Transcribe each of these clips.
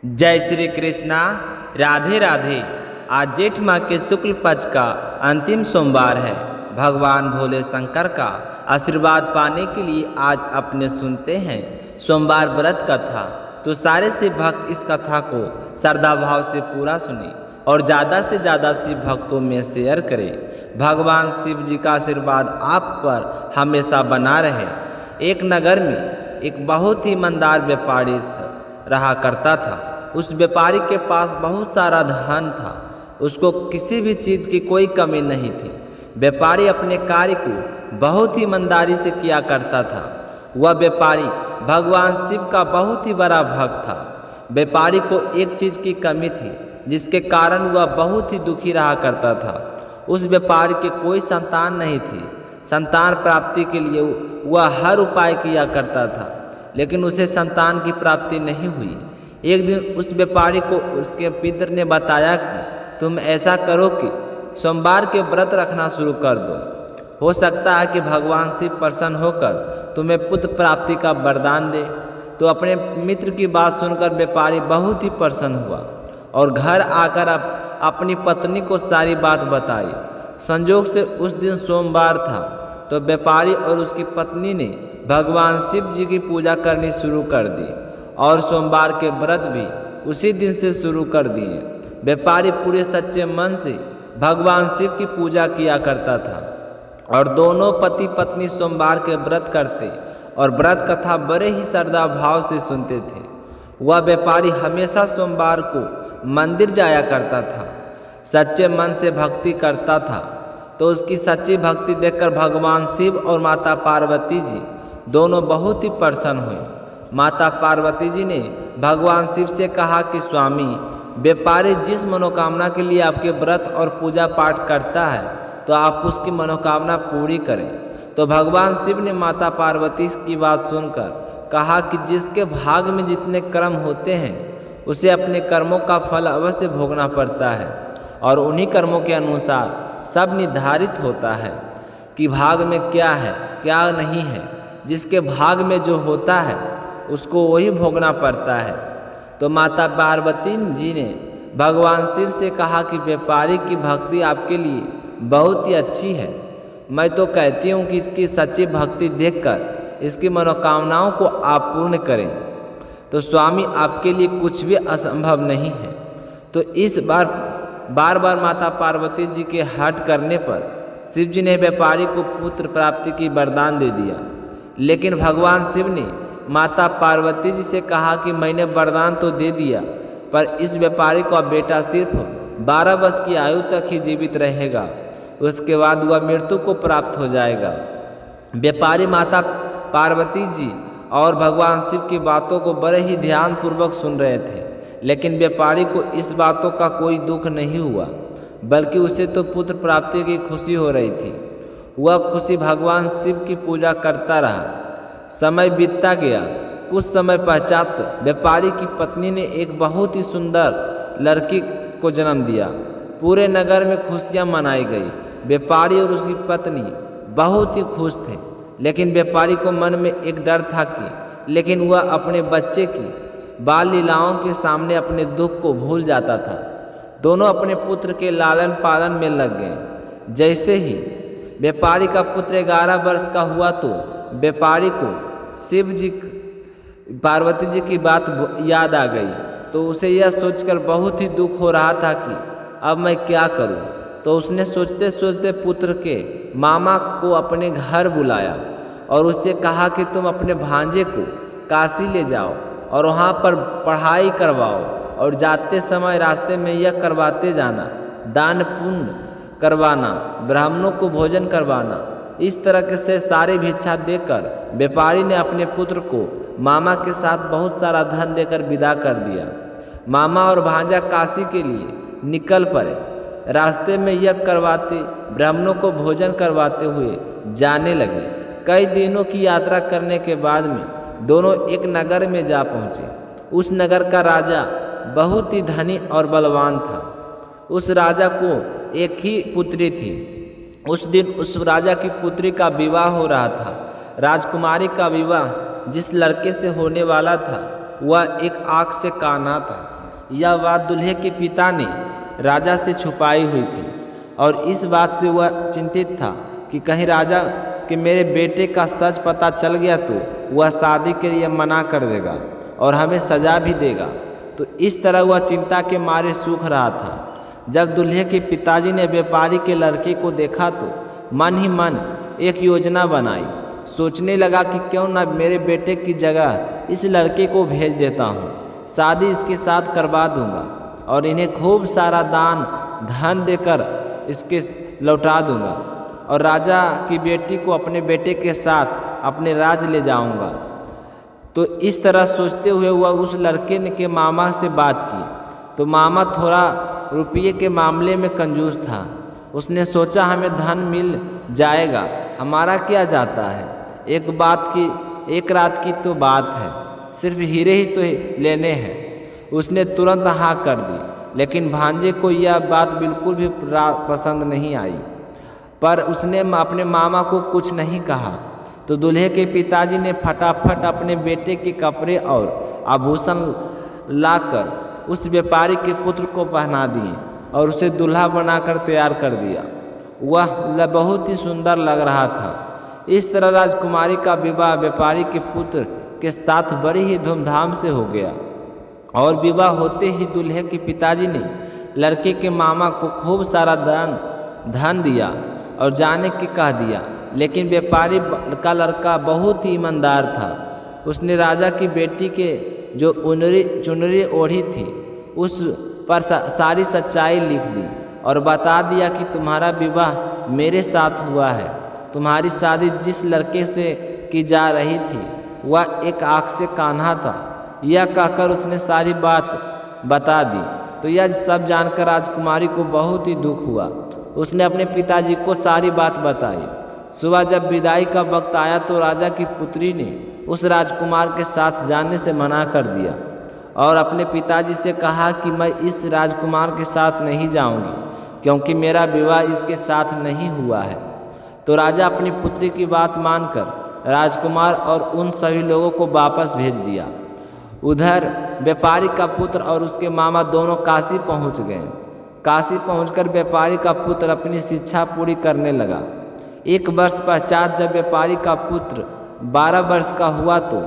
जय श्री कृष्णा। राधे राधे। आज जेठ माह के शुक्ल पक्ष का अंतिम सोमवार है। भगवान भोले शंकर का आशीर्वाद पाने के लिए आज अपने सुनते हैं सोमवार व्रत कथा। तो सारे शिव भक्त इस कथा को श्रद्धा भाव से पूरा सुने और ज़्यादा से ज़्यादा शिव भक्तों में शेयर करें। भगवान शिव जी का आशीर्वाद आप पर हमेशा बना रहे। एक नगर में एक बहुत ही ईमानदार व्यापारी रहा करता था। उस व्यापारी के पास बहुत सारा धन था। उसको किसी भी चीज़ की कोई कमी नहीं थी। व्यापारी अपने कार्य को बहुत ही ईमानदारी से किया करता था। वह व्यापारी भगवान शिव का बहुत ही बड़ा भक्त था। व्यापारी को एक चीज़ की कमी थी जिसके कारण वह बहुत ही दुखी रहा करता था। उस व्यापारी के कोई संतान नहीं थी। संतान प्राप्ति के लिए वह हर उपाय किया करता था, लेकिन उसे संतान की प्राप्ति नहीं हुई। एक दिन उस व्यापारी को उसके पितर ने बताया कि तुम ऐसा करो कि सोमवार के व्रत रखना शुरू कर दो। हो सकता है कि भगवान शिव प्रसन्न होकर तुम्हें पुत्र प्राप्ति का वरदान दे। तो अपने मित्र की बात सुनकर व्यापारी बहुत ही प्रसन्न हुआ और घर आकर अपनी पत्नी को सारी बात बताई। संजोग से उस दिन सोमवार था, तो व्यापारी और उसकी पत्नी ने भगवान शिव जी की पूजा करनी शुरू कर दी और सोमवार के व्रत भी उसी दिन से शुरू कर दिए। व्यापारी पूरे सच्चे मन से भगवान शिव की पूजा किया करता था और दोनों पति पत्नी सोमवार के व्रत करते और व्रत कथा बड़े ही श्रद्धा भाव से सुनते थे। वह व्यापारी हमेशा सोमवार को मंदिर जाया करता था, सच्चे मन से भक्ति करता था। तो उसकी सच्ची भक्ति देखकर भगवान शिव और माता पार्वती जी दोनों बहुत ही प्रसन्न हुए। माता पार्वती जी ने भगवान शिव से कहा कि स्वामी, व्यापारी जिस मनोकामना के लिए आपके व्रत और पूजा पाठ करता है, तो आप उसकी मनोकामना पूरी करें। तो भगवान शिव ने माता पार्वती की बात सुनकर कहा कि जिसके भाग में जितने कर्म होते हैं उसे अपने कर्मों का फल अवश्य भोगना पड़ता है और उन्हीं कर्मों के अनुसार सब निर्धारित होता है कि भाग में क्या है क्या नहीं है। जिसके भाग में जो होता है उसको वही भोगना पड़ता है। तो माता पार्वती जी ने भगवान शिव से कहा कि व्यापारी की भक्ति आपके लिए बहुत ही अच्छी है। मैं तो कहती हूँ कि इसकी सच्ची भक्ति देखकर इसकी मनोकामनाओं को आप पूर्ण करें, तो स्वामी आपके लिए कुछ भी असंभव नहीं है। तो इस बार बार माता पार्वती जी के हट करने पर शिव जी ने व्यापारी को पुत्र प्राप्ति की वरदान दे दिया। लेकिन भगवान शिव ने माता पार्वती जी से कहा कि मैंने वरदान तो दे दिया, पर इस व्यापारी का बेटा सिर्फ 12 वर्ष की आयु तक ही जीवित रहेगा, उसके बाद वह मृत्यु को प्राप्त हो जाएगा। व्यापारी माता पार्वती जी और भगवान शिव की बातों को बड़े ही ध्यानपूर्वक सुन रहे थे, लेकिन व्यापारी को इस बातों का कोई दुख नहीं हुआ, बल्कि उसे तो पुत्र प्राप्ति की खुशी हो रही थी। वह खुशी भगवान शिव की पूजा करता रहा। समय बीतता गया। कुछ समय पश्चात व्यापारी की पत्नी ने एक बहुत ही सुंदर लड़की को जन्म दिया। पूरे नगर में खुशियां मनाई गई। व्यापारी और उसकी पत्नी बहुत ही खुश थे, लेकिन व्यापारी को मन में एक डर था कि लेकिन वह अपने बच्चे की बाल लीलाओं के सामने अपने दुख को भूल जाता था। दोनों अपने पुत्र के लालन पालन में लग गए। जैसे ही व्यापारी का पुत्र 11 वर्ष का हुआ, तो व्यापारी को शिव जी पार्वती जी की बात याद आ गई। तो उसे यह सोचकर बहुत ही दुख हो रहा था कि अब मैं क्या करूं। तो उसने सोचते सोचते पुत्र के मामा को अपने घर बुलाया और उससे कहा कि तुम अपने भांजे को काशी ले जाओ और वहाँ पर पढ़ाई करवाओ और जाते समय रास्ते में यह करवाते जाना, दान पुण्य करवाना, ब्राह्मणों को भोजन करवाना। इस तरह से सारी भिक्षा देकर व्यापारी ने अपने पुत्र को मामा के साथ बहुत सारा धन देकर विदा कर दिया। मामा और भांजा काशी के लिए निकल पड़े। रास्ते में यज्ञ करवाते, ब्राह्मणों को भोजन करवाते हुए जाने लगे। कई दिनों की यात्रा करने के बाद में दोनों एक नगर में जा पहुँचे। उस नगर का राजा बहुत ही धनी और बलवान था। उस राजा को एक ही पुत्री थी। उस दिन उस राजा की पुत्री का विवाह हो रहा था। राजकुमारी का विवाह जिस लड़के से होने वाला था वह एक आँख से काना था। यह बात दूल्हे के पिता ने राजा से छुपाई हुई थी और इस बात से वह चिंतित था कि कहीं राजा के मेरे बेटे का सच पता चल गया तो वह शादी के लिए मना कर देगा और हमें सजा भी देगा। तो इस तरह वह चिंता के मारे सूख रहा था। जब दूल्हे के पिताजी ने व्यापारी के लड़के को देखा तो मन ही मन एक योजना बनाई। सोचने लगा कि क्यों न मेरे बेटे की जगह इस लड़के को भेज देता हूँ, शादी इसके साथ करवा दूंगा और इन्हें खूब सारा दान धन देकर इसके लौटा दूंगा और राजा की बेटी को अपने बेटे के साथ अपने राज ले जाऊंगा। तो इस तरह सोचते हुए वह उस लड़के के मामा से बात की। तो मामा थोड़ा रुपये के मामले में कंजूस था। उसने सोचा हमें धन मिल जाएगा, हमारा क्या जाता है, एक रात की तो बात है, सिर्फ हीरे ही तो लेने हैं। उसने तुरंत हाँ कर दी, लेकिन भांजे को यह बात बिल्कुल भी पसंद नहीं आई, पर उसने अपने मामा को कुछ नहीं कहा। तो दूल्हे के पिताजी ने फटाफट अपने बेटे के कपड़े और आभूषण लाकर उस व्यापारी के पुत्र को पहना दिए और उसे दूल्हा बनाकर तैयार कर दिया। वह बहुत ही सुंदर लग रहा था। इस तरह राजकुमारी का विवाह व्यापारी के पुत्र के साथ बड़ी ही धूमधाम से हो गया और विवाह होते ही दूल्हे के पिताजी ने लड़के के मामा को खूब सारा धन दिया और जाने के कह दिया। लेकिन व्यापारी का लड़का बहुत ही ईमानदार था। उसने राजा की बेटी के जो चुनरी ओढ़ी थी उस पर सारी सच्चाई लिख दी और बता दिया कि तुम्हारा विवाह मेरे साथ हुआ है। तुम्हारी शादी जिस लड़के से की जा रही थी वह एक आँख से कान्हा था। यह कहकर उसने सारी बात बता दी। तो यह सब जानकर राजकुमारी को बहुत ही दुख हुआ। उसने अपने पिताजी को सारी बात बताई। सुबह जब विदाई का वक्त आया तो राजा की पुत्री ने उस राजकुमार के साथ जाने से मना कर दिया और अपने पिताजी से कहा कि मैं इस राजकुमार के साथ नहीं जाऊंगी क्योंकि मेरा विवाह इसके साथ नहीं हुआ है। तो राजा अपनी पुत्री की बात मानकर राजकुमार और उन सभी लोगों को वापस भेज दिया। उधर व्यापारी का पुत्र और उसके मामा दोनों काशी पहुंच गए। काशी पहुंचकर व्यापारी का पुत्र अपनी शिक्षा पूरी करने लगा। 1 वर्ष पश्चात जब व्यापारी का पुत्र 12 वर्ष का हुआ तो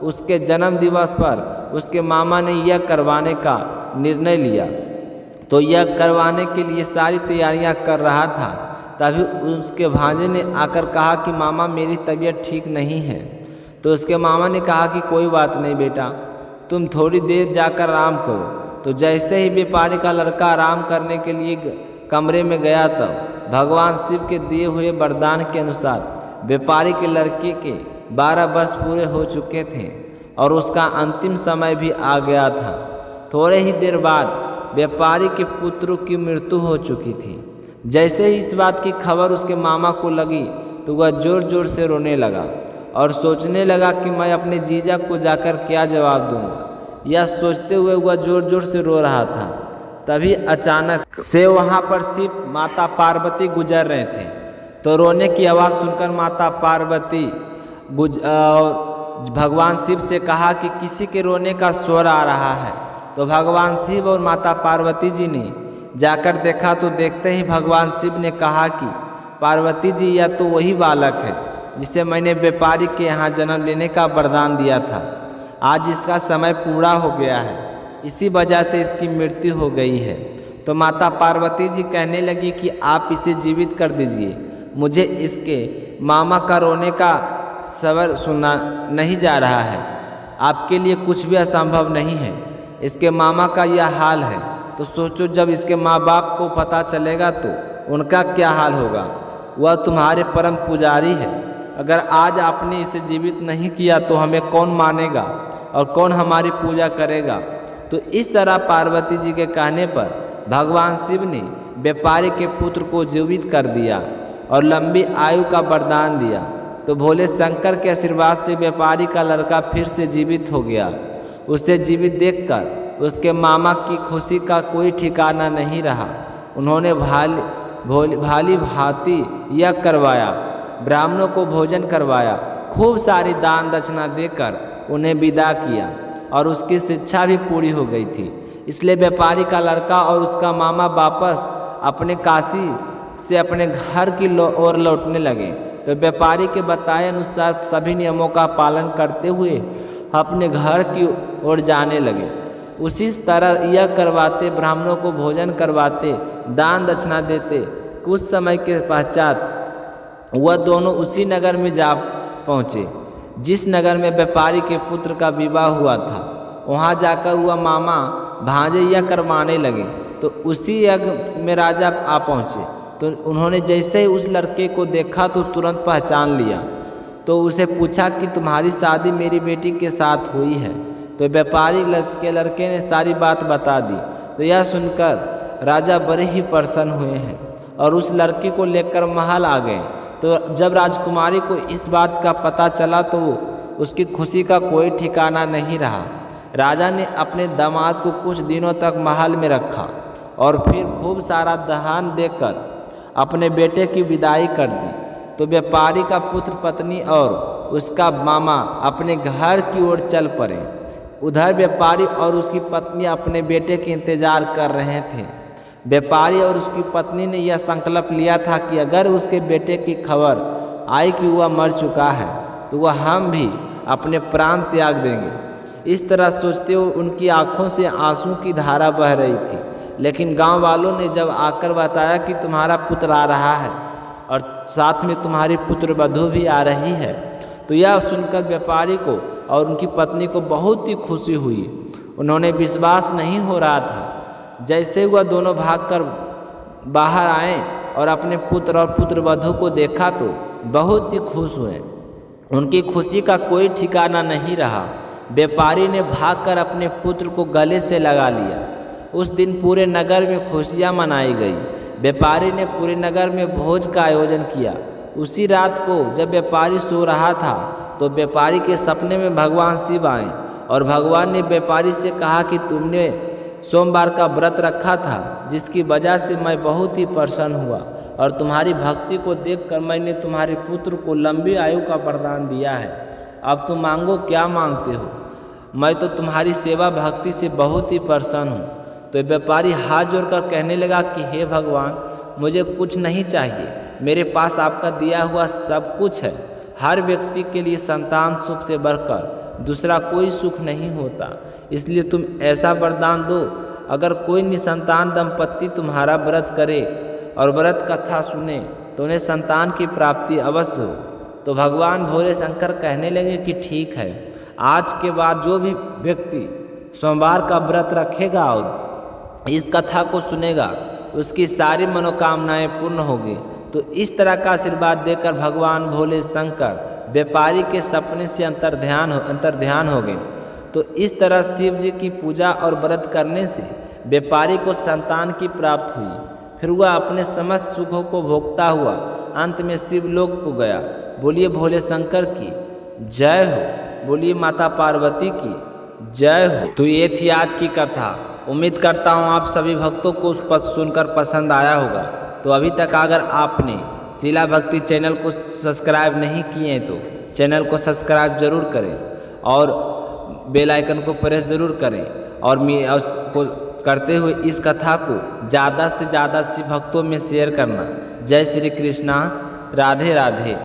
उसके जन्म दिवस पर उसके मामा ने यह करवाने का निर्णय लिया। तो यह करवाने के लिए सारी तैयारियां कर रहा था, तभी उसके भांजे ने आकर कहा कि मामा मेरी तबीयत ठीक नहीं है। तो उसके मामा ने कहा कि कोई बात नहीं बेटा, तुम थोड़ी देर जाकर आराम करो। तो जैसे ही व्यापारी का लड़का आराम करने के लिए कमरे में गया तब भगवान शिव के दिए हुए वरदान के अनुसार व्यापारी के लड़के के 12 वर्ष पूरे हो चुके थे और उसका अंतिम समय भी आ गया था। थोड़े ही देर बाद व्यापारी के पुत्र की मृत्यु हो चुकी थी। जैसे ही इस बात की खबर उसके मामा को लगी तो वह जोर जोर से रोने लगा और सोचने लगा कि मैं अपने जीजा को जाकर क्या जवाब दूंगा। यह सोचते हुए वह जोर जोर से रो रहा था। तभी अचानक से वहाँ पर शिव माता पार्वती गुजर रहे थे। तो रोने की आवाज़ सुनकर माता पार्वती भगवान शिव से कहा कि किसी के रोने का स्वर आ रहा है। तो भगवान शिव और माता पार्वती जी ने जाकर देखा तो देखते ही भगवान शिव ने कहा कि पार्वती जी यह तो वही बालक है जिसे मैंने व्यापारी के यहाँ जन्म लेने का वरदान दिया था। आज इसका समय पूरा हो गया है, इसी वजह से इसकी मृत्यु हो गई है। तो माता पार्वती जी कहने लगी कि आप इसे जीवित कर दीजिए, मुझे इसके मामा का रोने का स्वर सुनना नहीं जा रहा है। आपके लिए कुछ भी असंभव नहीं है। इसके मामा का यह हाल है तो सोचो जब इसके माँ बाप को पता चलेगा तो उनका क्या हाल होगा। वह तुम्हारे परम पुजारी है। अगर आज आपने इसे जीवित नहीं किया तो हमें कौन मानेगा और कौन हमारी पूजा करेगा। तो इस तरह पार्वती जी के कहने पर भगवान शिव ने व्यापारी के पुत्र को जीवित कर दिया और लंबी आयु का वरदान दिया। तो भोले शंकर के आशीर्वाद से व्यापारी का लड़का फिर से जीवित हो गया। उसे जीवित देखकर उसके मामा की खुशी का कोई ठिकाना नहीं रहा। उन्होंने भाली भांति यज्ञ करवाया, ब्राह्मणों को भोजन करवाया, खूब सारी दान दक्षिणा देकर उन्हें विदा किया और उसकी शिक्षा भी पूरी हो गई थी। इसलिए व्यापारी का लड़का और उसका मामा वापस अपने काशी से अपने घर की ओर लौटने लगे। तो व्यापारी के बताए अनुसार सभी नियमों का पालन करते हुए अपने घर की ओर जाने लगे। उसी तरह यह करवाते, ब्राह्मणों को भोजन करवाते, दान दक्षिणा देते। कुछ समय के पश्चात वह दोनों उसी नगर में जा पहुँचे जिस नगर में व्यापारी के पुत्र का विवाह हुआ था। वहाँ जाकर वह मामा भांजे यह करवाने लगे। तो उसी यज्ञ में राजा आ पहुँचे। तो उन्होंने जैसे ही उस लड़के को देखा तो तुरंत पहचान लिया। तो उसे पूछा कि तुम्हारी शादी मेरी बेटी के साथ हुई है। तो व्यापारी के लड़के ने सारी बात बता दी। तो यह सुनकर राजा बड़े ही प्रसन्न हुए हैं और उस लड़की को लेकर महल आ गए। तो जब राजकुमारी को इस बात का पता चला तो उसकी खुशी का कोई ठिकाना नहीं रहा। राजा ने अपने दामाद को कुछ दिनों तक महल में रखा और फिर खूब सारा दहान देकर अपने बेटे की विदाई कर दी। तो व्यापारी का पुत्र, पत्नी और उसका मामा अपने घर की ओर चल पड़े। उधर व्यापारी और उसकी पत्नी अपने बेटे के इंतजार कर रहे थे। व्यापारी और उसकी पत्नी ने यह संकल्प लिया था कि अगर उसके बेटे की खबर आई कि वह मर चुका है तो वह हम भी अपने प्राण त्याग देंगे। इस तरह सोचते हुए उनकी आंखों से आंसू की धारा बह रही थी। लेकिन गांव वालों ने जब आकर बताया कि तुम्हारा पुत्र आ रहा है और साथ में तुम्हारी पुत्र वधू भी आ रही है, तो यह सुनकर व्यापारी को और उनकी पत्नी को बहुत ही खुशी हुई। उन्होंने विश्वास नहीं हो रहा था। जैसे वह दोनों भागकर बाहर आए और अपने पुत्र और पुत्र वधू को देखा तो बहुत ही खुश हुए। उनकी खुशी का कोई ठिकाना नहीं रहा। व्यापारी ने भागकर अपने पुत्र को गले से लगा लिया। उस दिन पूरे नगर में खुशियाँ मनाई गई। व्यापारी ने पूरे नगर में भोज का आयोजन किया। उसी रात को जब व्यापारी सो रहा था तो व्यापारी के सपने में भगवान शिव आए और भगवान ने व्यापारी से कहा कि तुमने सोमवार का व्रत रखा था, जिसकी वजह से मैं बहुत ही प्रसन्न हुआ और तुम्हारी भक्ति को देखकर मैंने तुम्हारे पुत्र को लंबी आयु का वरदान दिया है। अब तुम मांगो, क्या मांगते हो? मैं तो तुम्हारी सेवा भक्ति से बहुत ही प्रसन्न हूँ। तो व्यापारी हाथ जोड़कर कहने लगा कि हे भगवान, मुझे कुछ नहीं चाहिए, मेरे पास आपका दिया हुआ सब कुछ है। हर व्यक्ति के लिए संतान सुख से बढ़कर दूसरा कोई सुख नहीं होता, इसलिए तुम ऐसा वरदान दो, अगर कोई निसंतान दंपत्ति तुम्हारा व्रत करे और व्रत कथा सुने तो उन्हें संतान की प्राप्ति अवश्य हो। तो भगवान भोले शंकर कहने लगे कि ठीक है, आज के बाद जो भी व्यक्ति सोमवार का व्रत रखेगा और इस कथा को सुनेगा उसकी सारी मनोकामनाएं पूर्ण होगी। तो इस तरह का आशीर्वाद देकर भगवान भोले शंकर व्यापारी के सपने से अंतर्ध्यान हो गए। तो इस तरह शिव जी की पूजा और व्रत करने से व्यापारी को संतान की प्राप्त हुई। फिर वह अपने समस्त सुखों को भोगता हुआ अंत में शिवलोक को गया। बोलिए भोले शंकर की जय हो, बोलिए माता पार्वती की जय हो। तो ये थी आज की कथा। उम्मीद करता हूँ आप सभी भक्तों को सुनकर पसंद आया होगा। तो अभी तक अगर आपने शिला भक्ति चैनल को सब्सक्राइब नहीं किए हैं तो चैनल को सब्सक्राइब जरूर करें और बेल आइकन को प्रेस जरूर करें और को करते हुए इस कथा को ज़्यादा से ज़्यादा शिव भक्तों में शेयर करना। जय श्री कृष्णा, राधे राधे।